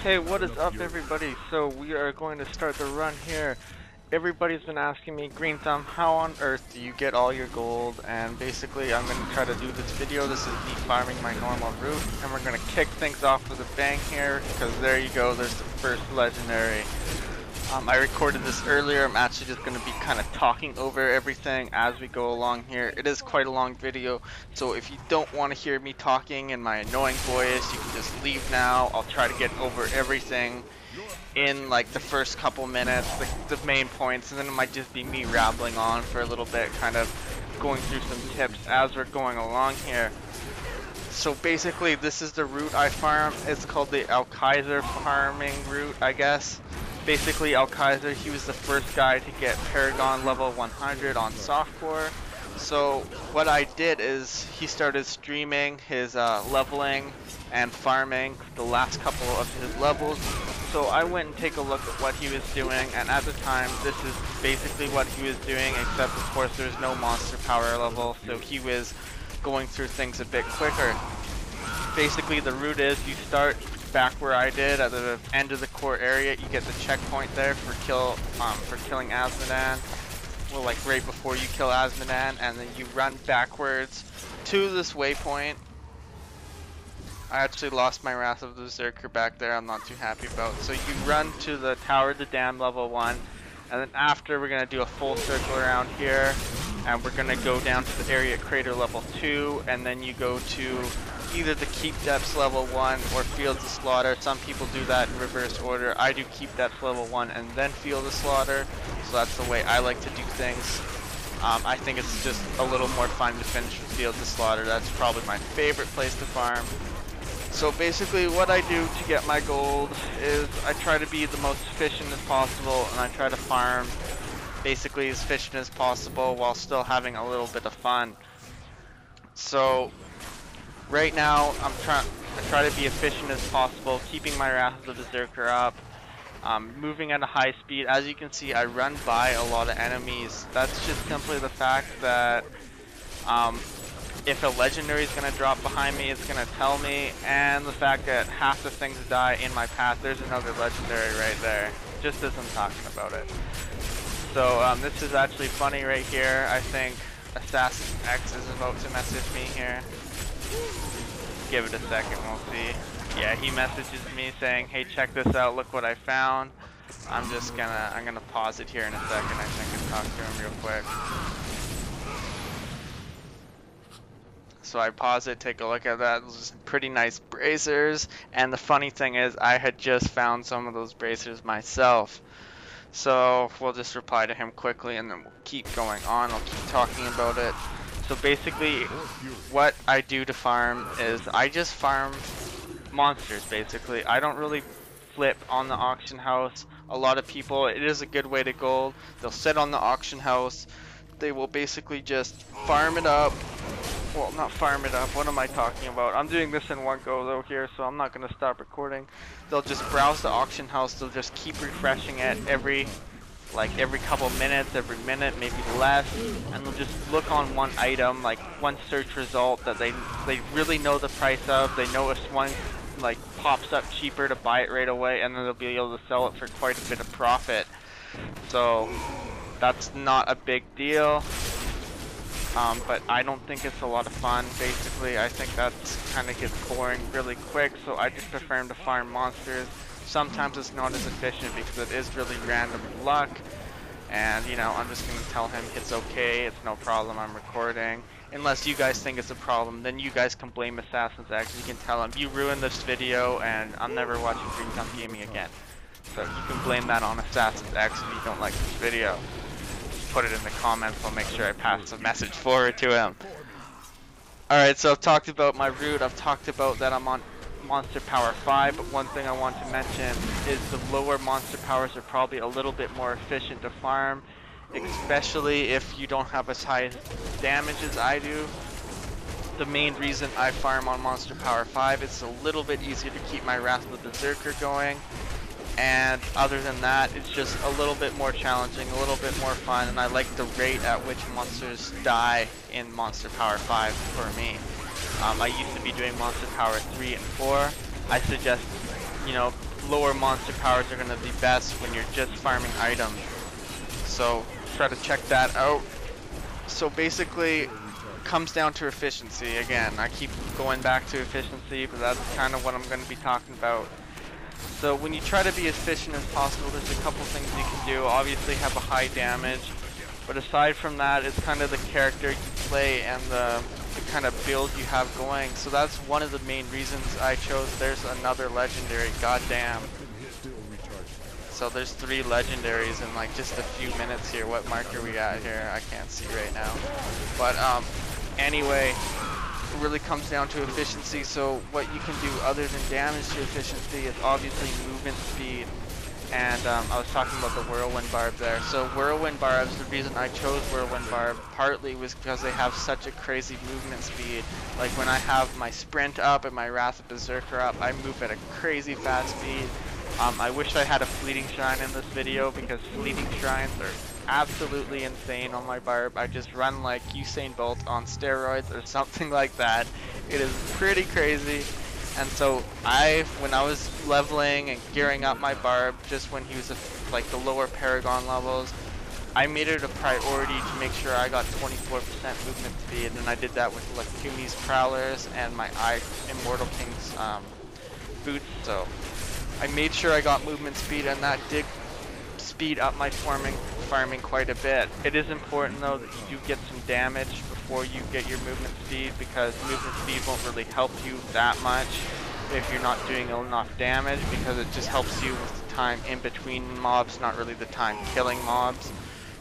Hey, what is up everybody? So we are going to start the run here. Everybody's been asking me, Green Thumb, how on earth do you get all your gold? And basically I'm going to try to do this video. This is me farming my normal route, and we're going to kick things off with a bang here, because there you go, there's the first legendary. I recorded this earlier. I'm actually just going to be kind of talking over everything as we go along here. It is quite a long video, so if you don't want to hear me talking in my annoying voice, you can just leave now. I'll try to get over everything in like the first couple minutes, the main points, and then it might just be me rambling on for a little bit, kind of going through some tips as we're going along here. So basically this is the route I farm. It's called the Kaiser farming route, I guess. Basically Kaiser, he was the first guy to get Paragon level 100 on softcore. So what I did is he started streaming his leveling and farming the last couple of his levels. So I went and take a look at what he was doing, and at the time this is basically what he was doing, except of course there's no monster power level, so he was going through things a bit quicker. Basically the route is you start back where I did at the end of the core area. You get the checkpoint there for killing Azmodan, well, like right before you kill Azmodan, and then you run backwards to this waypoint. I actually lost my Wrath of the Berserker back there. I'm not too happy about. So you run to the Tower of the Dam level 1, and then after we're gonna do a full circle around here, and we're gonna go down to the Arreat Creater level 2, and then you go to either the Keep Depths level 1 or Fields of Slaughter. Some people do that in reverse order. I do Keep Depths level 1 and then Field of Slaughter, so that's the way I like to do things. I think it's just a little more fun to finish with Fields of Slaughter. That's probably my favorite place to farm. So basically what I do to get my gold is I try to be the most efficient as possible, and I try to farm basically as efficient as possible while still having a little bit of fun. So right now I try to be efficient as possible, keeping my Wrath of the Berserker up, moving at a high speed. As you can see, I run by a lot of enemies. That's just simply the fact that if a legendary is going to drop behind me, it's going to tell me, and the fact that half the things die in my path. There's another legendary right there, just as I'm talking about it. So this is actually funny right here. I think Assassin X is about to message me here. Give it a second, we'll see. Yeah, he messages me saying, hey, check this out, look what I found. I'm gonna pause it here in a second, I think, and talk to him real quick. So I pause it, take a look at that. Those are pretty nice bracers, and the funny thing is I had just found some of those bracers myself. So we'll just reply to him quickly, and then we'll keep going on. I'll keep talking about it. So basically what I do to farm is I just farm monsters. Basically I don't really flip on the auction house. A lot of people, it is a good way to gold. They'll sit on the auction house, they will basically just farm it up. Well, not farm it up, what am I talking about? I'm doing this in one go though here, so I'm not going to stop recording. They'll just browse the auction house, they'll just keep refreshing it every couple minutes, every minute, maybe less, and they'll just look on one item, like one search result that they really know the price of. They know if one like pops up cheaper to buy it right away, and then they'll be able to sell it for quite a bit of profit. So that's not a big deal. But I don't think it's a lot of fun. Basically, I think that kind of gets boring really quick, so I just prefer to farm monsters. Sometimes it's not as efficient because it is really random luck, and you know, I'm just going to tell him it's okay, it's no problem, I'm recording. Unless you guys think it's a problem, then you guys can blame Assassin's X. You can tell him, you ruined this video and I'm never watching Green Thumb Gaming again. So you can blame that on Assassin's X if you don't like this video. Put it in the comments, I'll make sure I pass the message forward to him. Alright, so I've talked about my route, I've talked about that I'm on Monster Power 5, but one thing I want to mention is the lower monster powers are probably a little bit more efficient to farm, especially if you don't have as high damage as I do. The main reason I farm on Monster Power 5, it's a little bit easier to keep my Wrath of the Berserker going. And other than that, it's just a little bit more challenging, a little bit more fun, and I like the rate at which monsters die in Monster Power 5 for me. I used to be doing Monster Power 3 and 4. I suggest you know, lower monster powers are gonna be best when you're just farming items. So try to check that out. So basically, comes down to efficiency. Again, I keep going back to efficiency, but that's kind of what I'm going to be talking about. So when you try to be as efficient as possible, there's a couple things you can do. Obviously have a high damage, but aside from that, it's kind of the character you play and the kind of build you have going. So that's one of the main reasons I chose. There's another legendary, goddamn. So there's 3 legendaries in like just a few minutes here. What mark are we at here? I can't see right now. But anyway, it really comes down to efficiency. So what you can do other than damage to efficiency is obviously movement speed. And I was talking about the Whirlwind Barb there. So Whirlwind Barbs, the reason I chose Whirlwind Barb partly was because they have such a crazy movement speed. Like when I have my sprint up and my Wrath of Berserker up, I move at a crazy fast speed. I wish I had a fleeting shrine in this video because fleeting shrines are absolutely insane on my Barb. I just run like Usain Bolt on steroids or something like that. It is pretty crazy. And so when I was leveling and gearing up my Barb, just when he was like the lower Paragon levels, I made it a priority to make sure I got 24% movement speed, and I did that with Lakumi's Prowlers and my Immortal King's boots. So I made sure I got movement speed, and that did speed up my farming quite a bit. It is important though that you do get some damage before you get your movement speed, because movement speed won't really help you that much if you're not doing enough damage, because it just helps you with the time in between mobs, not really the time killing mobs.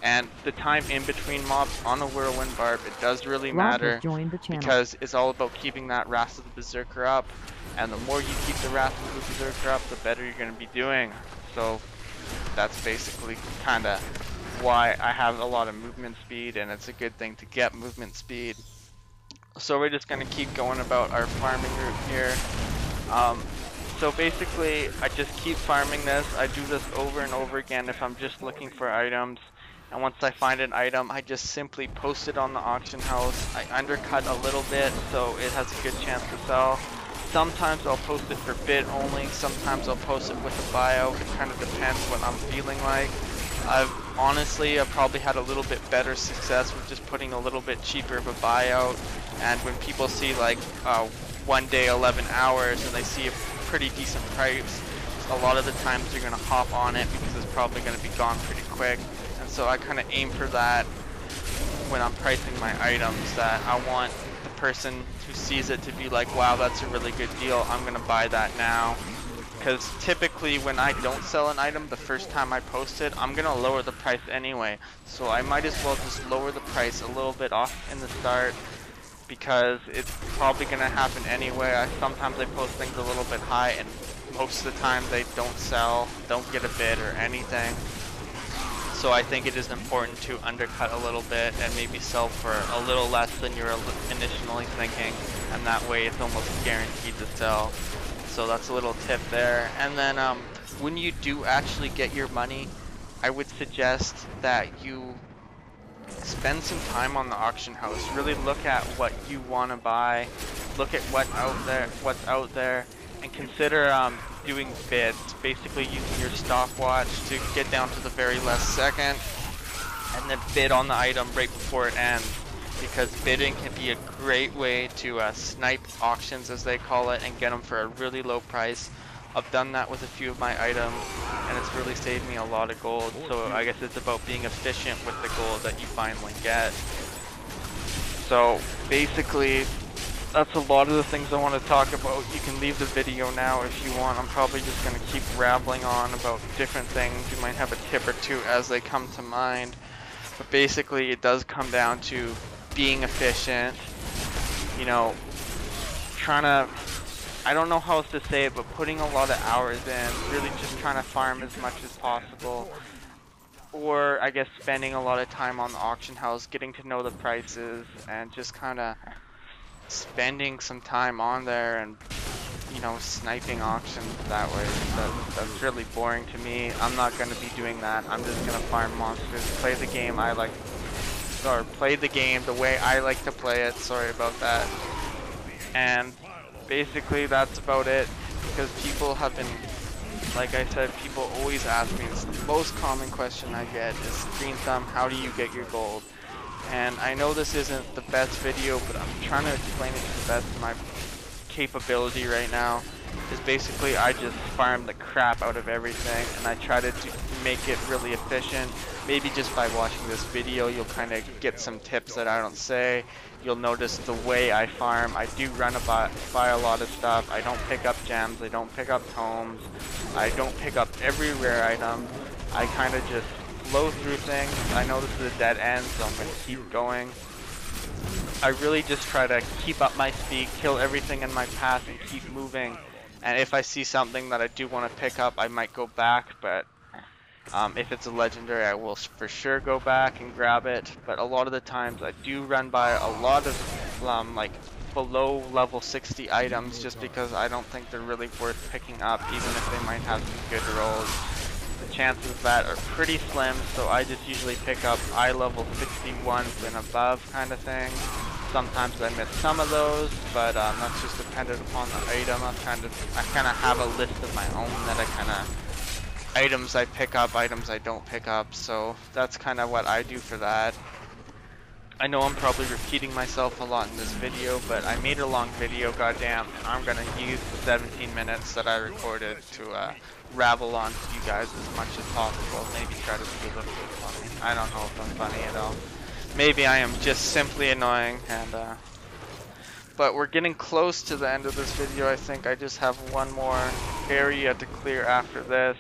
And the time in between mobs on a Whirlwind Barb, it does really matter, because it's all about keeping that Wrath of the Berserker up, and the more you keep the Wrath of the Berserker up, the better you're going to be doing. So that's basically kind of why I have a lot of movement speed, and it's a good thing to get movement speed. So we're just going to keep going about our farming route here. So basically, I just keep farming this. I do this over and over again if I'm just looking for items. And once I find an item, I just simply post it on the auction house. I undercut a little bit so it has a good chance to sell. Sometimes I'll post it for bid only, sometimes I'll post it with a buyout. It kind of depends what I'm feeling like. I've probably had a little bit better success with just putting a little bit cheaper of a buyout. And when people see like 1 day 11 hours and they see a pretty decent price, a lot of the times they're going to hop on it because it's probably going to be gone pretty quick. And so I kind of aim for that when I'm pricing my items, that I want the person who sees it to be like, wow, that's a really good deal, I'm going to buy that now. Because typically when I don't sell an item the first time I post it, I'm going to lower the price anyway. So I might as well just lower the price a little bit off in the start, because it's probably going to happen anyway. Sometimes I post things a little bit high, and most of the time they don't sell, don't get a bid or anything. So I think it is important to undercut a little bit and maybe sell for a little less than you're initially thinking, and that way it's almost guaranteed to sell. So that's a little tip there. And then when you do actually get your money, I would suggest that you spend some time on the auction house. Really look at what you want to buy, look at what's out there, and consider doing bids, basically using your stopwatch to get down to the very last second and then bid on the item right before it ends, because bidding can be a great way to snipe auctions, as they call it, and get them for a really low price. I've done that with a few of my items, and it's really saved me a lot of gold. So I guess it's about being efficient with the gold that you finally get. So basically, that's a lot of the things I want to talk about. You can leave the video now if you want. I'm probably just going to keep rambling on about different things. You might have a tip or two as they come to mind. But basically, it does come down to being efficient, you know, trying to, I don't know how else to say it, but putting a lot of hours in, really just trying to farm as much as possible. Or, I guess, spending a lot of time on the auction house, getting to know the prices, and just kind of spending some time on there and, you know, sniping auctions that way. That's really boring to me. I'm not going to be doing that. I'm just going to farm monsters, play the game I like, or play the game the way I like to play it. Sorry about that. And basically that's about it. because people have been, like I said, people always ask me, it's the most common question I get is, Green Thumb, how do you get your gold? And I know this isn't the best video, but I'm trying to explain it to the best of my capability right now. Is basically I just farm the crap out of everything, and I try to make it really efficient. Maybe just by watching this video you'll kind of get some tips that I don't say. You'll notice the way I farm. I do run by a lot of stuff. I don't pick up gems, I don't pick up tomes, I don't pick up every rare item. I kind of just flow through things. I know this is a dead end, so I'm going to keep going. I really just try to keep up my speed, kill everything in my path, and keep moving. And if I see something that I do want to pick up, I might go back, but if it's a legendary, I will for sure go back and grab it. But a lot of the times I do run by a lot of like below level 60 items, just because I don't think they're really worth picking up, even if they might have some good rolls. The chances of that are pretty slim, so I just usually pick up eye level 61s and above kind of thing. Sometimes I miss some of those, but that's just dependent upon the item. I kind of have a list of my own that I kind of items I pick up, items I don't pick up. So that's kind of what I do for that. I know I'm probably repeating myself a lot in this video, but I made a long video, goddamn, and I'm gonna use the 17 minutes that I recorded to rabble on to you guys as much as possible. Maybe try to be a little bit funny. I don't know if I'm funny at all. Maybe I am just simply annoying, and but we're getting close to the end of this video. I think I just have one more area to clear after this.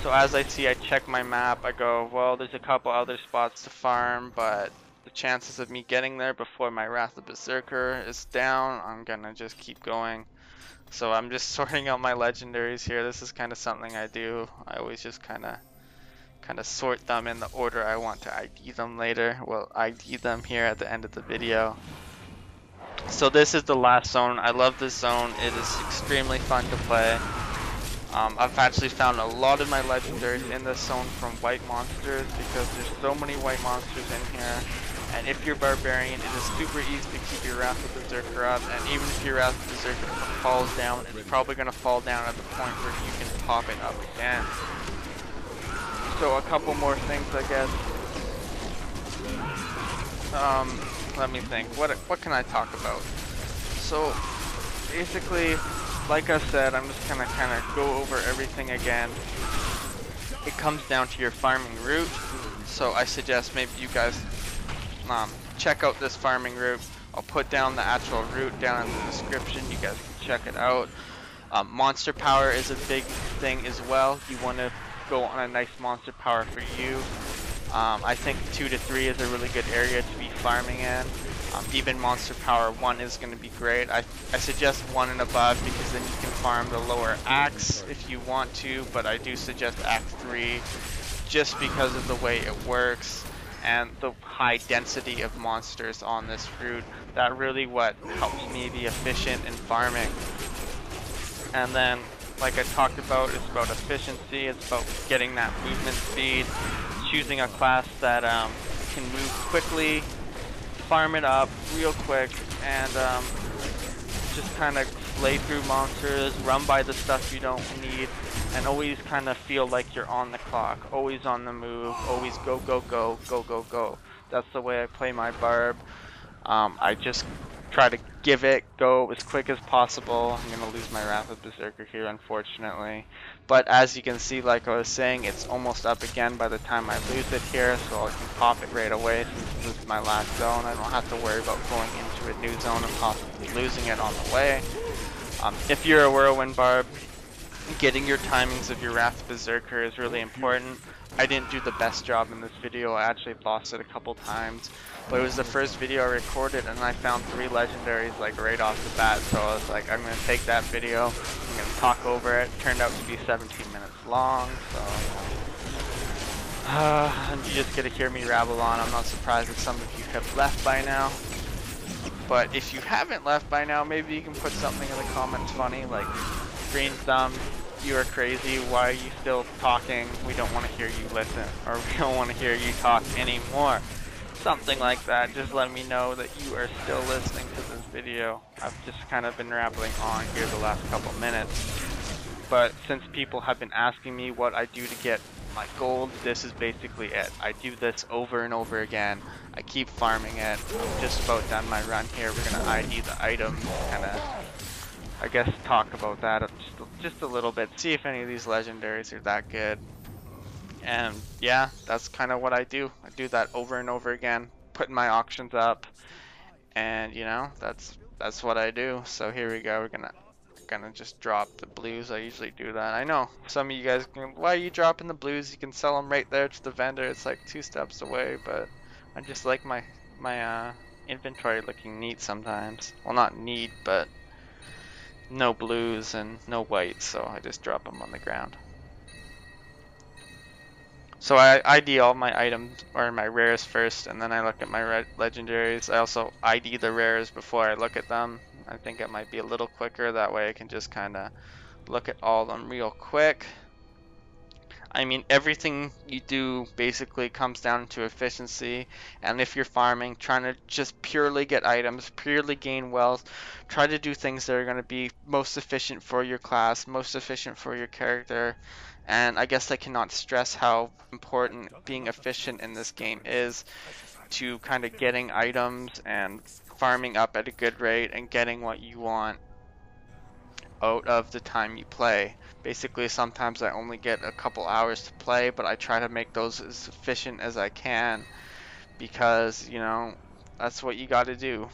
So as I see, I check my map, I go, well, there's a couple other spots to farm, but the chances of me getting there before my Wrath of Berserker is down, I'm gonna just keep going. So I'm just sorting out my legendaries here. This is kind of something I do. I always just kind of sort them in the order I want to ID them later. Well, ID them here at the end of the video. So this is the last zone. I love this zone. It is extremely fun to play. I've actually found a lot of my legendaries in this zone from white monsters, because there's so many white monsters in here. And if you're barbarian, it is super easy to keep your Wrath of Berserker up, and even if your Wrath of Berserker falls down, it's probably going to fall down at the point where you can pop it up again. So a couple more things, I guess. Let me think. What can I talk about? So basically, like I said, I'm just gonna kind of go over everything again. It comes down to your farming route. So I suggest maybe you guys check out this farming route. I'll put down the actual route down in the description. You guys can check it out. Monster power is a big thing as well. You want to go on a nice monster power for you. I think 2 to 3 is a really good area to be farming in. Even monster power 1 is going to be great. I suggest 1 and above, because then you can farm the lower axe if you want to, but I do suggest axe 3 just because of the way it works and the high density of monsters on this route. That really what helps me be efficient in farming. And then, like I talked about, it's about efficiency, it's about getting that movement speed, choosing a class that can move quickly, farm it up real quick, and just kind of slay through monsters, run by the stuff you don't need, and always kind of feel like you're on the clock, always on the move, always go, go, go, go, go, go. That's the way I play my barb. I just try to go as quick as possible. I'm going to lose my Wrath of Berserker here, unfortunately. But as you can see, like I was saying, it's almost up again by the time I lose it here, so I can pop it right away since this is my last zone. I don't have to worry about going into a new zone and possibly losing it on the way. If you're a Whirlwind Barb, getting your timings of your Wrath of Berserker is really important. I didn't do the best job in this video. I actually lost it a couple times, but it was the first video I recorded and I found 3 legendaries like right off the bat, so I was like, I'm going to take that video, I'm going to talk over it. Turned out to be 17 minutes long, so and you just get to hear me rabble on. I'm not surprised if some of you have left by now, but if you haven't left by now, maybe you can put something in the comments funny, like, Green Thumb, you are crazy, why are you still talking, we don't want to hear you listen, or we don't want to hear you talk anymore. Something like that. Just let me know that you are still listening to this video. I've just kind of been rambling on here the last couple minutes. but since people have been asking me what I do to get my gold, this is basically it. I do this over and over again. I keep farming it. I'm just about done my run here. We're gonna ID the items, kind of, I guess, talk about that just a little bit. See if any of these legendaries are that good. And yeah, that's kind of what I do. I do that over and over again, putting my auctions up, and you know, that's what I do. So here we go. We're gonna just drop the blues. I usually do that. I know some of you guys can, why are you dropping the blues? You can sell them right there to the vendor. It's like 2 steps away, but I just like my inventory looking neat sometimes. Well, not neat, but no blues and no whites, so I just drop them on the ground. So I ID all my items or my rares first, and then I look at my legendaries. I also ID the rares before I look at them. I think it might be a little quicker, that way I can just kind of look at all of them real quick. I mean, everything you do basically comes down to efficiency, and if you're farming, trying to just purely get items, purely gain wealth, try to do things that are going to be most efficient for your class, most efficient for your character, and I guess I cannot stress how important being efficient in this game is to kind of getting items and farming up at a good rate and getting what you want out of the time you play. Basically, sometimes I only get a couple hours to play, but I try to make those as efficient as I can because, you know, that's what you got to do.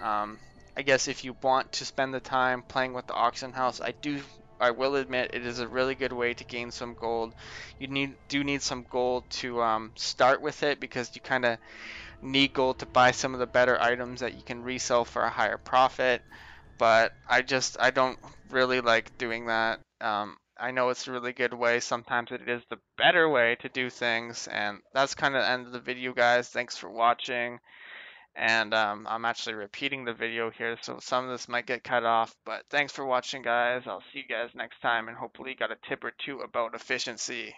I guess if you want to spend the time playing with the auction house, I will admit it is a really good way to gain some gold. You do need some gold to start with it, because you kind of need gold to buy some of the better items that you can resell for a higher profit. But I don't really like doing that. I know it's a really good way. Sometimes it is the better way to do things, and that's kind of the end of the video, guys. Thanks for watching. And I'm actually repeating the video here, so some of this might get cut off. But thanks for watching, guys. I'll see you guys next time, and hopefully you got a tip or two about efficiency.